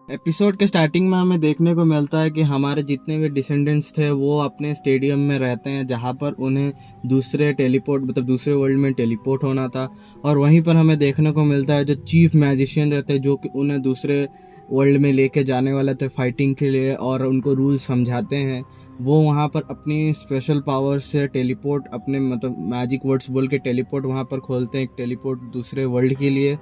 Episode के starting में हमें देखने को मिलता है कि हमारे जितने भी डिसेंडेंट्स थे वो अपने स्टेडियम में रहते हैं, जहाँ पर उन्हें दूसरे टेलीपोर्ट मतलब दूसरे वर्ल्ड में टेलीपोर्ट होना था। और वहीं पर हमें देखने को मिलता है जो चीफ मैजिशियन रहते हैं, जो कि उन्हें दूसरे वर्ल्ड में लेके जाने वाले थे फाइटिंग के लिए, और उनको रूल समझाते हैं। वो वहाँ पर अपनी स्पेशल पावर से टेलीपोर्ट अपने मतलब मैजिक वर्ड्स बोल के टेलीपोर्ट वहाँ पर खोलते हैं, एक टेलीपोर्ट दूसरे वर्ल्ड के लिए।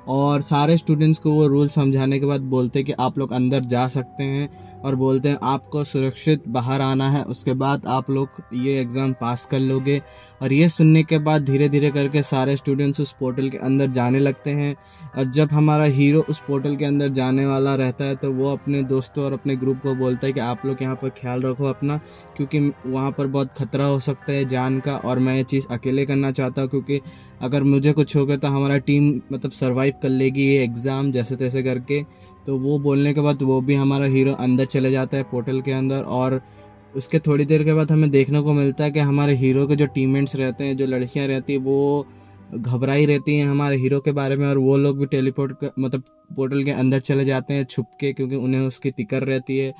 और सारे स्टूडेंट्स को वो रूल समझाने के बाद बोलते हैं कि आप लोग अंदर जा सकते हैं, और बोलते हैं आपको सुरक्षित बाहर आना है, उसके बाद आप लोग ये एग्ज़ाम पास कर लोगे। और ये सुनने के बाद धीरे धीरे करके सारे स्टूडेंट्स उस पोर्टल के अंदर जाने लगते हैं। और जब हमारा हीरो उस पोर्टल के अंदर जाने वाला रहता है तो वो अपने दोस्तों और अपने ग्रुप को बोलता है कि आप लोग यहाँ पर ख्याल रखो अपना, क्योंकि वहाँ पर बहुत खतरा हो सकता है जान का, और मैं ये चीज़ अकेले करना चाहता हूँ, क्योंकि अगर मुझे कुछ हो गया तो हमारा टीम मतलब सरवाइव कर लेगी ये एग्ज़ाम जैसे तैसे करके। तो वो बोलने के बाद वो भी हमारा हीरो अंदर चले जाता है पोर्टल के अंदर। और उसके थोड़ी देर के बाद हमें देखने को मिलता है कि हमारे हीरो के जो टीममेट्स रहते हैं, जो लड़कियां रहती हैं, वो घबराई रहती हैं हमारे हीरो के बारे में, और वो लोग भी मतलब पोर्टल के अंदर चले जाते हैं छुप के, क्योंकि उन्हें उसकी फिक्र रहती है।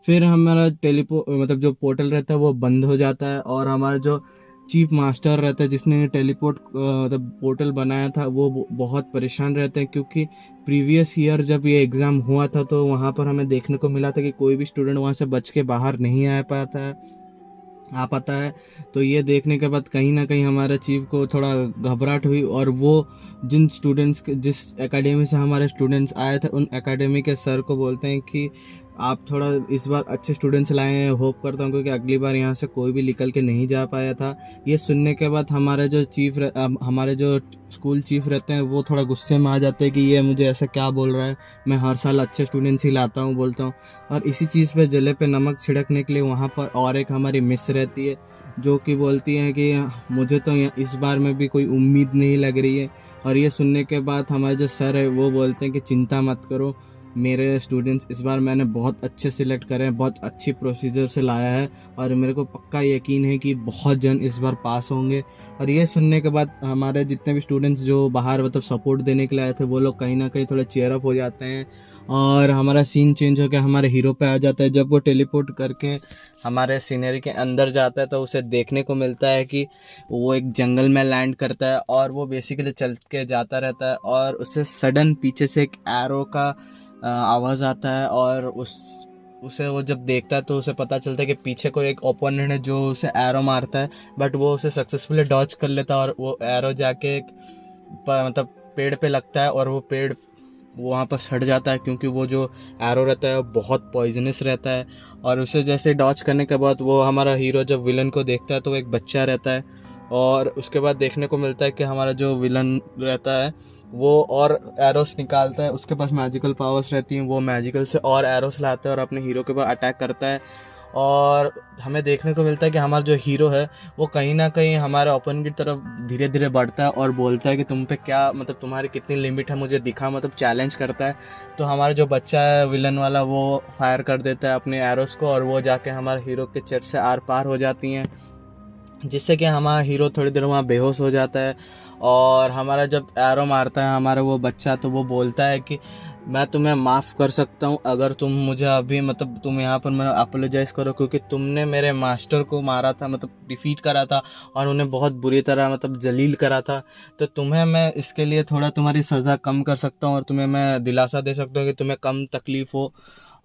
फिर हमारा मतलब जो पोर्टल रहता है वो बंद हो जाता है, और हमारा जो चीफ मास्टर रहता है जिसने टेलीपोर्ट मतलब पोर्टल बनाया था, वो बहुत परेशान रहते हैं, क्योंकि प्रीवियस ईयर जब ये एग्ज़ाम हुआ था तो वहाँ पर हमें देखने को मिला था कि कोई भी स्टूडेंट वहाँ से बच के बाहर नहीं आ पाता है। तो ये देखने के बाद कहीं ना कहीं हमारे चीफ को थोड़ा घबराहट हुई, और वो जिस एकेडमी से हमारे स्टूडेंट्स आए थे उन एकेडमी के सर को बोलते हैं कि आप थोड़ा इस बार अच्छे स्टूडेंट्स लाए हैं, होप करता हूँ, क्योंकि अगली बार यहाँ से कोई भी निकल के नहीं जा पाया था। ये सुनने के बाद हमारे जो स्कूल चीफ रहते हैं वो थोड़ा गुस्से में आ जाते हैं कि ये मुझे ऐसा क्या बोल रहा है, मैं हर साल अच्छे स्टूडेंट्स ही लाता हूँ बोलता हूँ। और इसी चीज़ पे जले पे नमक छिड़कने के लिए वहाँ पर और एक हमारी मिस रहती है, जो कि बोलती है कि मुझे तो इस बार में भी कोई उम्मीद नहीं लग रही है। और ये सुनने के बाद हमारे जो सर है वो बोलते हैं कि चिंता मत करो, मेरे स्टूडेंट्स इस बार मैंने बहुत अच्छे सिलेक्ट करे हैं, बहुत अच्छी प्रोसीजर से लाया है, और मेरे को पक्का यकीन है कि बहुत जन इस बार पास होंगे। और ये सुनने के बाद हमारे जितने भी स्टूडेंट्स जो बाहर मतलब सपोर्ट देने के लिए आए थे वो लोग कहीं ना कहीं थोड़ा चेयर अप हो जाते हैं, और हमारा सीन चेंज होकर हमारे हीरो पे आ जाता है। जब वो टेलीपोर्ट करके हमारे सीनरी के अंदर जाता है तो उसे देखने को मिलता है कि वो एक जंगल में लैंड करता है, और वो बेसिकली चल के जाता रहता है, और उससे सडन पीछे से एक एरो का आवाज़ आता है, और उसे वो जब देखता है तो उसे पता चलता है कि पीछे कोई एक ओपोनेंट है जो उसे एरो मारता है, बट वो उसे सक्सेसफुली डॉच कर लेता है, और वो एरो जाके एक मतलब पेड़ पे लगता है, और वो पेड़ वहाँ पर सड़ जाता है, क्योंकि वो जो एरो रहता है वो बहुत पॉइजनस रहता है। और उसे जैसे डॉच करने के बाद वो हमारा हीरो जब विलन को देखता है तो वो एक बच्चा रहता है, और उसके बाद देखने को मिलता है कि हमारा जो विलन रहता है वो और एरोस निकालता है, उसके पास मैजिकल पावर्स रहती हैं, वो मैजिकल से और एरोस लाता है और अपने हीरो के ऊपर अटैक करता है। और हमें देखने को मिलता है कि हमारा जो हीरो है वो कहीं ना कहीं हमारे ओपन की तरफ धीरे धीरे बढ़ता है, और बोलता है कि तुम पे क्या मतलब तुम्हारी कितनी लिमिट है, मुझे दिखा, मतलब चैलेंज करता है। तो हमारा जो बच्चा है विलन वाला वो फायर कर देता है अपने एरोस को, और वो जाके हमारे हीरो के चेस्ट से आर पार हो जाती हैं, जिससे कि हमारा हीरो थोड़ी देर वहाँ बेहोश हो जाता है। और हमारा जब एरो मारता है हमारा वो बच्चा, तो वो बोलता है कि मैं तुम्हें माफ़ कर सकता हूँ अगर तुम मुझे अभी मतलब तुम यहाँ पर मैं अपोलोजाइज़ करो, क्योंकि तुमने मेरे मास्टर को मारा था, मतलब डिफीट करा था, और उन्हें बहुत बुरी तरह मतलब जलील करा था। तो तुम्हें मैं इसके लिए थोड़ा तुम्हारी सज़ा कम कर सकता हूँ, और तुम्हें मैं दिलासा दे सकता हूँ कि तुम्हें कम तकलीफ़ हो।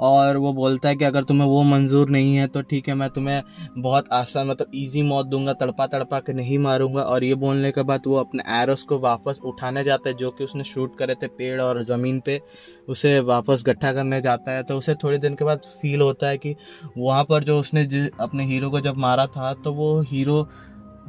और वो बोलता है कि अगर तुम्हें वो मंजूर नहीं है तो ठीक है, मैं तुम्हें बहुत आसान मतलब इजी मौत दूंगा, तड़पा तड़पा के नहीं मारूंगा। और ये बोलने के बाद वो अपने एरोस को वापस उठाने जाता है जो कि उसने शूट करे थे पेड़ और ज़मीन पे, उसे वापस गट्ठा करने जाता है। तो उसे थोड़ी दिन के बाद फील होता है कि वहाँ पर जो उसने अपने हीरो को जब मारा था तो वो हीरो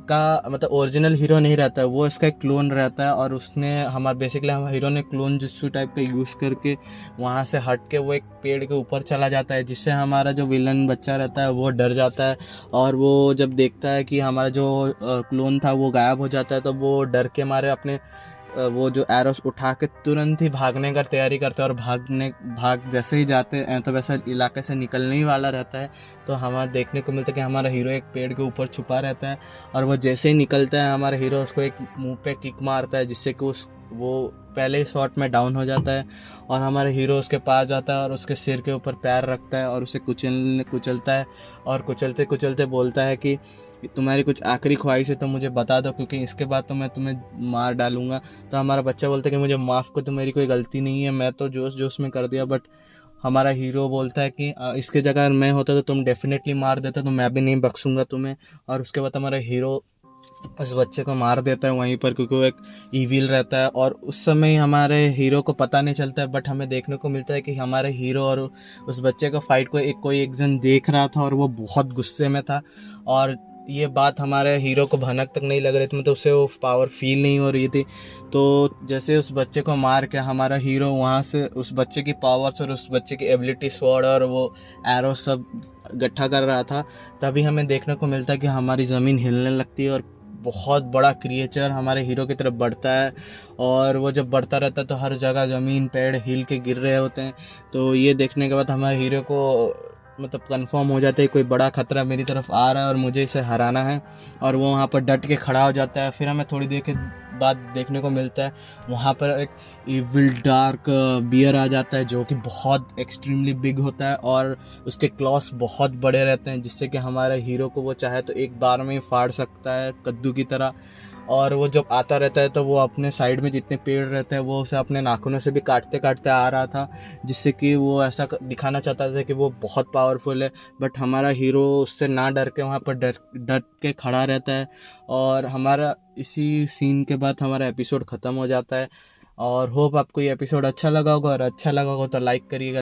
का मतलब ओरिजिनल हीरो नहीं रहता है, वो इसका एक क्लोन रहता है। और उसने बेसिकली हमारे हीरो ने क्लोन जिस्सू टाइप का यूज़ करके वहाँ से हट के वो एक पेड़ के ऊपर चला जाता है, जिससे हमारा जो विलन बच्चा रहता है वो डर जाता है। और वो जब देखता है कि हमारा जो क्लोन था वो गायब हो जाता है, तो वो डर के मारे अपने वो जो एरोस उठा के तुरंत ही भागने का तैयारी करते हैं, और भाग जैसे ही जाते हैं तो वैसा इलाके से निकलने ही वाला रहता है। तो हमारा देखने को मिलता है कि हमारा हीरो एक पेड़ के ऊपर छुपा रहता है, और वो जैसे ही निकलता है हमारा हीरो उसको एक मुंह पे किक मारता है, जिससे कि उस वो पहले ही शॉट में डाउन हो जाता है और हमारा हीरो उसके पास जाता है और उसके सिर के ऊपर पैर रखता है और उसे कुचलता है और कुचलते कुचलते बोलता है कि तुम्हारी कुछ आखिरी ख्वाहिश है तो मुझे बता दो, क्योंकि इसके बाद तो मैं तुम्हें मार डालूंगा। तो हमारा बच्चा बोलता है कि मुझे माफ़ कर, तो मेरी कोई गलती नहीं है, मैं तो जोश जोश में कर दिया। बट हमारा हीरो बोलता है कि इसके जगह अगर मैं होता तो तुम डेफिनेटली मार देता, तो मैं भी नहीं बख्शूंगा तुम्हें। और उसके बाद हमारा हीरो उस बच्चे को मार देता है वहीं पर, क्योंकि वो एक ईविल रहता है। और उस समय हमारे हीरो को पता नहीं चलता है, बट हमें देखने को मिलता है कि हमारे हीरो और उस बच्चे का फाइट को कोई एक जन देख रहा था और वो बहुत गुस्से में था। और ये बात हमारे हीरो को भनक तक नहीं लग रही थी, मतलब उसे वो पावर फील नहीं हो रही थी। तो जैसे उस बच्चे को मार के हमारा हीरो वहाँ से उस बच्चे की पावर्स और उस बच्चे की एबिलिटी स्वॉर्ड और वो एरो सब इकट्ठा कर रहा था, तभी हमें देखने को मिलता है कि हमारी ज़मीन हिलने लगती है और बहुत बड़ा क्रिएचर हमारे हीरो की तरफ बढ़ता है। और वो जब बढ़ता रहता है तो हर जगह ज़मीन पेड़ हिल के गिर रहे होते हैं। तो ये देखने के बाद हमारे हीरो को मतलब कंफर्म हो जाता है कोई बड़ा खतरा मेरी तरफ आ रहा है और मुझे इसे हराना है। और वो वहाँ पर डट के खड़ा हो जाता है। फिर हमें थोड़ी देर के बाद देखने को मिलता है वहाँ पर एक इविल डार्क बियर आ जाता है, जो कि बहुत एक्सट्रीमली बिग होता है और उसके क्लॉस बहुत बड़े रहते हैं, जिससे कि हमारे हीरो को वो चाहे तो एक बार में ही फाड़ सकता है कद्दू की तरह। और वो जब आता रहता है तो वो अपने साइड में जितने पेड़ रहते हैं वो उसे अपने नाखूनों से भी काटते काटते आ रहा था, जिससे कि वो ऐसा दिखाना चाहता था कि वो बहुत पावरफुल है। बट हमारा हीरो उससे ना डर के वहाँ पर डट के खड़ा रहता है। और हमारा इसी सीन के बाद हमारा एपिसोड ख़त्म हो जाता है। और होप आपको ये एपिसोड अच्छा लगा होगा, और अच्छा लगा होगा तो लाइक करिएगा।